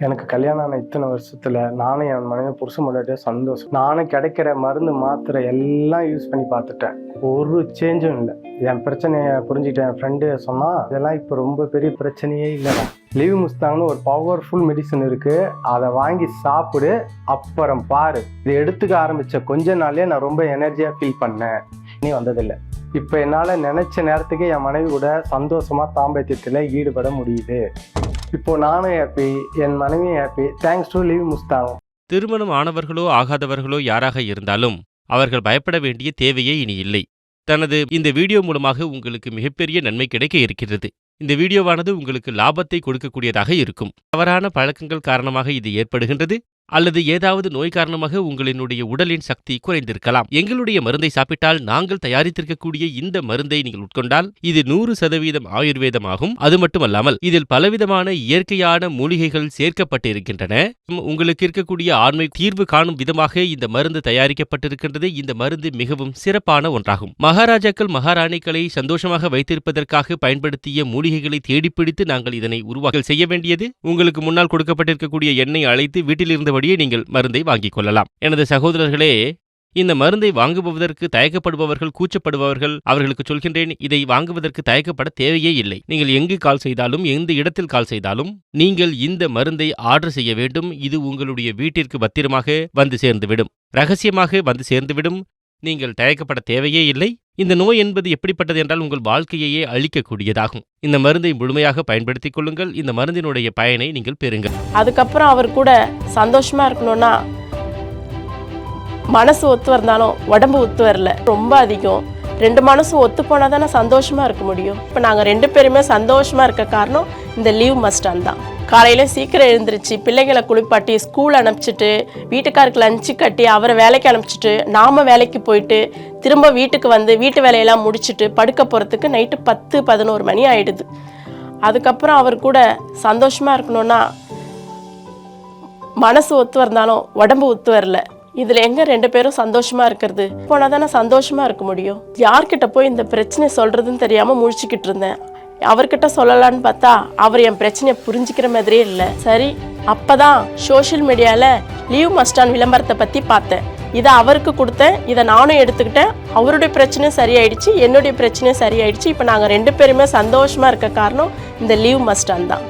எனக்கு கல்யாணம் ஆன இத்தனை வருஷத்துல நானும் என் மனைவி புருஷன் முன்னாடியே சந்தோஷம். நானும் கிடைக்கிற மருந்து மாத்திரை எல்லாம் யூஸ் பண்ணி பார்த்துட்டேன். ஒரு சேஞ்சும் இல்லை. என் பிரச்சனையை புரிஞ்சுக்கிட்டேன். என் ஃப்ரெண்டு சொன்னா இதெல்லாம் இப்போ ரொம்ப பெரிய பிரச்சனையே இல்லைடா. லீவ் முஸ்தாங்னு ஒரு பவர்ஃபுல் மெடிசன் இருக்கு, அதை வாங்கி சாப்பிடு, அப்புறம் பாரு. இதை எடுத்துக்க ஆரம்பிச்ச கொஞ்ச நாள்லயே நான் ரொம்ப எனர்ஜியா ஃபீல் பண்ணேன். நீ வந்ததில்லை. இப்போ என்னால் நினைச்ச நேரத்துக்கு என் மனைவி கூட சந்தோஷமா தாம்பத்தியத்தில் ஈடுபட முடியுது. இப்போ நானும் ஹாப்பி, என் மனைவியும் happy. Thanks to leave Mustang. திருமணம் ஆனவர்களோ ஆகாதவர்களோ யாராக இருந்தாலும் அவர்கள் பயப்பட வேண்டிய தேவையே இனி இல்லை. தனது இந்த வீடியோ மூலமாக உங்களுக்கு மிகப்பெரிய நன்மை கிடைக்க இருக்கிறது. இந்த வீடியோவானது உங்களுக்கு லாபத்தை கொடுக்கக்கூடியதாக இருக்கும். தவறான பழக்கங்கள் காரணமாக இது ஏற்படுகின்றது அல்லது ஏதாவது நோய் காரணமாக உங்களினுடைய உடலின் சக்தி குறைந்திருக்கலாம். எங்களுடைய மருந்தை சாப்பிட்டால் நாங்கள் தயாரித்திருக்கக்கூடிய இந்த மருந்தை நீங்கள் உட்கொண்டால் இது 100% ஆயுர்வேதமாகும். அது மட்டுமல்லாமல் இதில் பலவிதமான இயற்கையான மூலிகைகள் சேர்க்கப்பட்டிருக்கின்றன. உங்களுக்கு இருக்கக்கூடிய ஆண்மை தீர்வு காணும் விதமாக இந்த மருந்து தயாரிக்கப்பட்டிருக்கின்றது. இந்த மருந்து மிகவும் சிறப்பான ஒன்றாகும். மகாராஜாக்கள் மகாராணிகளை சந்தோஷமாக வைத்திருப்பதற்காக பயன்படுத்திய மூலிகைகளை தேடிப்பிடித்து நாங்கள் இதனை உருவாக்க செய்ய வேண்டியது. உங்களுக்கு முன்னால் கொடுக்கப்பட்டிருக்கக்கூடிய எண்ணெய் அழைத்து வீட்டில் இருந்தபடியே நீங்கள் மருந்தை வாங்கிக் கொள்ளலாம். எனது சகோதரர்களே, இந்த மருந்தை வாங்குவதற்கு தயக்கப்படுபவர்கள், கூச்சப்படுபவர்கள், அவர்களுக்கு சொல்கின்றேன், இதை வாங்குவதற்கு தயக்கப்பட தேவையே இல்லை. நீங்கள் எங்கு கால் செய்தாலும், எந்த இடத்தில் கால் செய்தாலும் நீங்கள் இந்த மருந்தை ஆர்டர் செய்ய வேண்டும். இது உங்களுடைய வீட்டிற்கு பத்திரமாக வந்து சேர்ந்துவிடும், ரகசியமாக வந்து சேர்ந்துவிடும். நீங்கள் தயக்கப்பட தேவையே இல்லை. இந்த நோய் என்பது எப்படிப்பட்டது என்றால் உங்கள் வாழ்க்கையையே அழிக்கக்கூடியதாகும். இந்த மருந்தை முழுமையாக பயன்படுத்திக் கொள்ளுங்கள். இந்த மருந்தினுடைய பயனை நீங்கள் பெறுங்கள். அதுக்கப்புறம் அவர் கூட சந்தோஷமா இருக்கணும்னா மனசு ஒத்து வரந்தாலும் உடம்பு ஒத்து வரல, ரொம்ப அதிகம். 2 மனசும் ஒத்து போனால் தானே சந்தோஷமா இருக்க முடியும். இப்போ நாங்கள் 2 பேருமே சந்தோஷமா இருக்க காரணம் இந்த லீவ் மஸ்டான் தான். காலையில் சீக்கிரம் எழுந்திரிச்சு பிள்ளைங்களை குளிப்பாட்டி ஸ்கூல் அனுப்பிச்சிட்டு வீட்டுக்காருக்கு லஞ்சு கட்டி அவரை வேலைக்கு அனுப்பிச்சிட்டு நாம் வேலைக்கு போயிட்டு திரும்ப வீட்டுக்கு வந்து வீட்டு வேலையெல்லாம் முடிச்சுட்டு படுக்க போகிறதுக்கு நைட்டு 10-11 மணி ஆயிடுது. அதுக்கப்புறம் அவர் கூட சந்தோஷமாக இருக்கணும்னா மனசு ஒத்து வரந்தாலும் உடம்பு ஒத்து வரல. இதில் எங்கே 2 பேரும் சந்தோஷமாக இருக்கிறது? போனால் தானே சந்தோஷமாக இருக்க முடியும். யார்கிட்ட போய் இந்த பிரச்சனை சொல்கிறதுன்னு தெரியாமல் முழிச்சுக்கிட்டு இருந்தேன். அவர்கிட்ட சொல்லலான்னு பார்த்தா அவர் என் பிரச்சனையை புரிஞ்சிக்கிற மாதிரியே இல்லை. சரி, அப்போதான் சோஷியல் மீடியாவில் லீவ் மஸ்டான் விளம்பரத்தை பற்றி பார்த்தேன். இதை அவருக்கு கொடுத்தேன், இதை நானும் எடுத்துக்கிட்டேன். அவருடைய பிரச்சனையும் சரியாயிடுச்சு, என்னுடைய பிரச்சனையும் சரியாயிடுச்சு. இப்போ நாங்கள் 2 பேருமே சந்தோஷமாக இருக்க காரணம் இந்த லீவ் மஸ்டான் தான்.